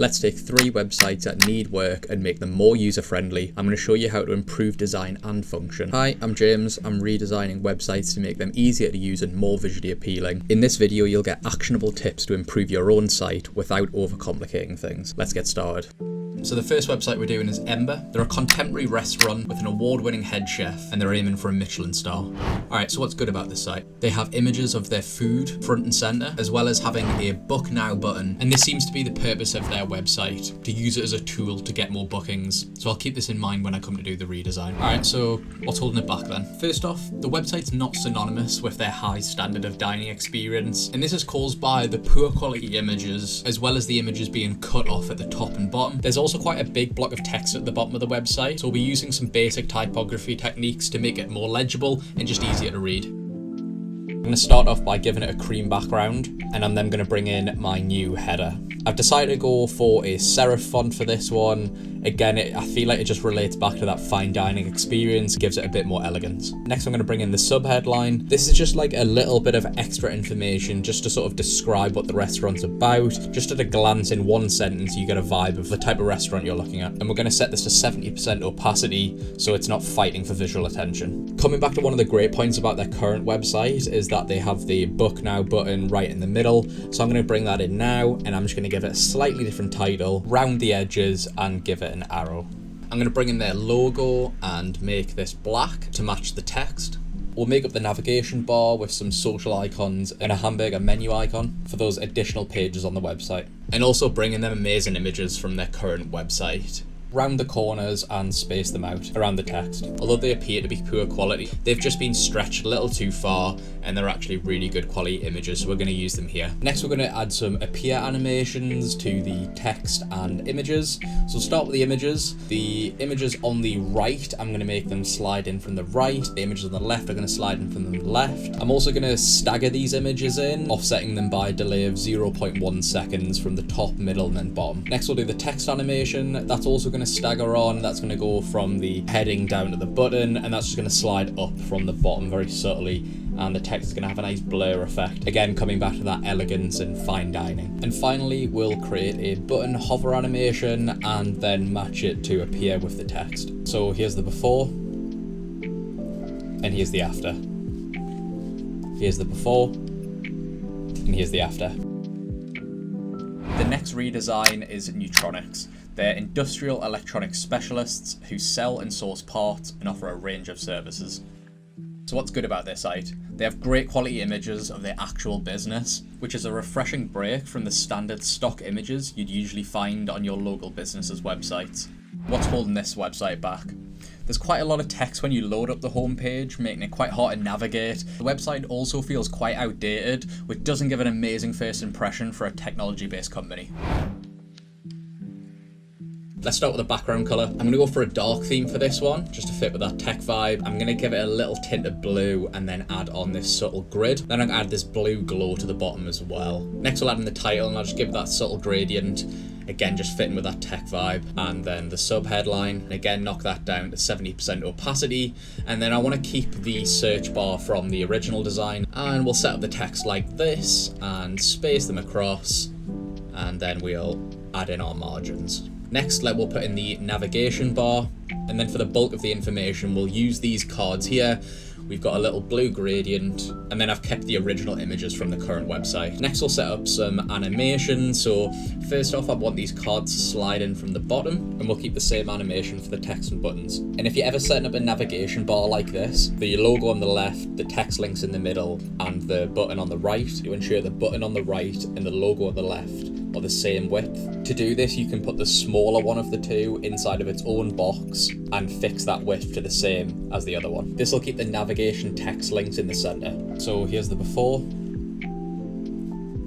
Let's take 3 websites that need work and make them more user-friendly. I'm going to show you how to improve design and function. Hi, I'm James. I'm redesigning websites to make them easier to use and more visually appealing. In this video, you'll get actionable tips to improve your own site without overcomplicating things. Let's get started. So the first website we're doing is Ember. They're a contemporary restaurant with an award-winning head chef and they're aiming for a Michelin star. Alright, so what's good about this site? They have images of their food front and center, as well as having a book now button. And this seems to be the purpose of their website, to use it as a tool to get more bookings. So I'll keep this in mind when I come to do the redesign. Alright, so what's holding it back then? First off, the website's not synonymous with their high standard of dining experience. And this is caused by the poor quality images, as well as the images being cut off at the top and bottom. There's also quite a big block of text at the bottom of the website, so we'll be using some basic typography techniques to make it more legible and just easier to read. I'm going to start off by giving it a cream background, and I'm then going to bring in my new header. I've decided to go for a serif font for this one. Again, I feel like it just relates back to that fine dining experience, gives it a bit more elegance. Next, I'm going to bring in the subheadline. This is just like a little bit of extra information just to sort of describe what the restaurant's about. Just at a glance in one sentence, you get a vibe of the type of restaurant you're looking at. And we're going to set this to 70% opacity so it's not fighting for visual attention. Coming back to one of the great points about their current website is that they have the book now button right in the middle. So I'm going to bring that in now, and I'm just going to give it a slightly different title, round the edges, and give it an arrow. I'm going to bring in their logo and make this black to match the text. We'll make up the navigation bar with some social icons and a hamburger menu icon for those additional pages on the website. And also bring in them amazing images from their current website. Round the corners and space them out around the text. Although they appear to be poor quality, they've just been stretched a little too far and they're actually really good quality images, so we're going to use them here. Next, we're going to add some appear animations to the text and images. So we'll start with the images. The images on the right, I'm going to make them slide in from the right. The images on the left are going to slide in from the left. I'm also going to stagger these images in, offsetting them by a delay of 0.1 seconds from the top, middle, and then bottom. Next, we'll do the text animation. That's also going to stagger on. That's going to go from the heading down to the button, and that's just going to slide up from the bottom very subtly, and the text is going to have a nice blur effect, again coming back to that elegance and fine dining. And finally, we'll create a button hover animation and then match it to appear with the text. So here's the before and here's the after. Here's the before and here's the after. The next redesign is Neutronics. They're industrial electronics specialists who sell and source parts and offer a range of services. So what's good about their site? They have great quality images of their actual business, which is a refreshing break from the standard stock images you'd usually find on your local business's websites. What's holding this website back? There's quite a lot of text when you load up the homepage, making it quite hard to navigate. The website also feels quite outdated, which doesn't give an amazing first impression for a technology-based company. Let's start with the background color. I'm going to go for a dark theme for this one, just to fit with that tech vibe. I'm going to give it a little tint of blue and then add on this subtle grid. Then I'm going to add this blue glow to the bottom as well. Next we'll add in the title and I'll just give it that subtle gradient. Again, just fitting with that tech vibe. And then the sub headline, and again, knock that down to 70% opacity. And then I want to keep the search bar from the original design. And we'll set up the text like this and space them across. And then we'll add in our margins. Next, we'll put in the navigation bar, and then for the bulk of the information, we'll use these cards here. We've got a little blue gradient, and then I've kept the original images from the current website. Next, we'll set up some animation. So first off, I want these cards to slide in from the bottom, and we'll keep the same animation for the text and buttons. And if you're ever setting up a navigation bar like this, the logo on the left, the text links in the middle, and the button on the right, you ensure the button on the right and the logo on the left are the same width. To do this, you can put the smaller one of the two inside of its own box and fix that width to the same as the other one. This will keep the navigation text links in the center. So here's the before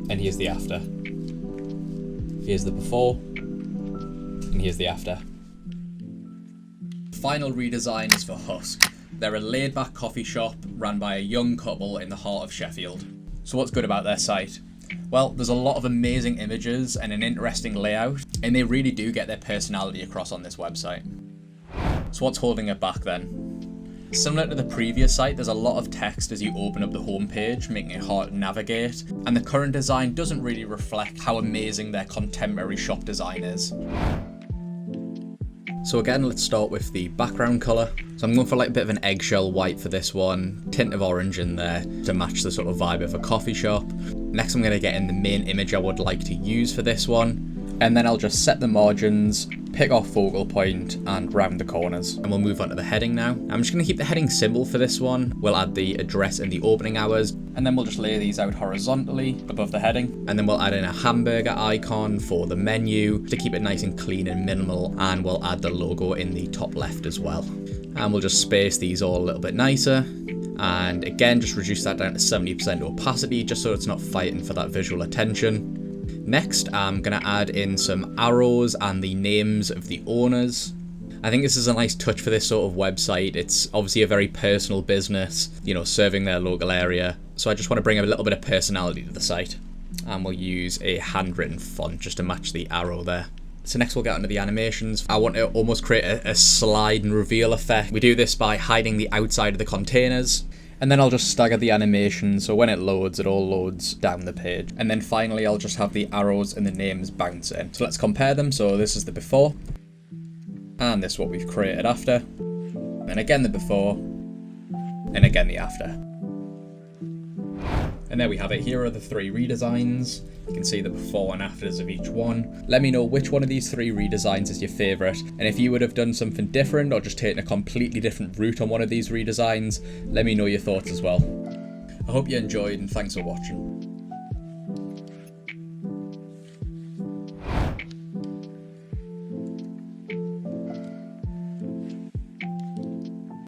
and here's the after. Here's the before and here's the after. Final redesign is for Husk. They're a laid-back coffee shop run by a young couple in the heart of Sheffield. So what's good about their site? Well, there's a lot of amazing images and an interesting layout, and they really do get their personality across on this website. So what's holding it back then? Similar to the previous site, there's a lot of text as you open up the homepage, making it hard to navigate, and the current design doesn't really reflect how amazing their contemporary shop design is. So again, let's start with the background colour. So I'm going for like a bit of an eggshell white for this one, tint of orange in there to match the sort of vibe of a coffee shop. Next I'm going to get in the main image I would like to use for this one, and then I'll just set the margins, pick our focal point and round the corners. And we'll move on to the heading now. I'm just going to keep the heading simple for this one. We'll add the address and the opening hours, and then we'll just lay these out horizontally above the heading. And then we'll add in a hamburger icon for the menu to keep it nice and clean and minimal, and we'll add the logo in the top left as well. And we'll just space these all a little bit nicer. And again, just reduce that down to 70% opacity, just so it's not fighting for that visual attention. Next, I'm going to add in some arrows and the names of the owners. I think this is a nice touch for this sort of website. It's obviously a very personal business, you know, serving their local area. So I just want to bring a little bit of personality to the site. And we'll use a handwritten font just to match the arrow there. So next we'll get onto the animations. I want to almost create a slide and reveal effect. We do this by hiding the outside of the containers. And then I'll just stagger the animation, so when it loads, it all loads down the page. And then finally, I'll just have the arrows and the names bounce in. So let's compare them. So this is the before, and this is what we've created after. And again the before, and again the after. And there we have it. Here are the 3 redesigns. You can see the before and afters of each one. Let me know which one of these 3 redesigns is your favourite, and if you would have done something different or just taken a completely different route on one of these redesigns, let me know your thoughts as well. I hope you enjoyed, and thanks for watching.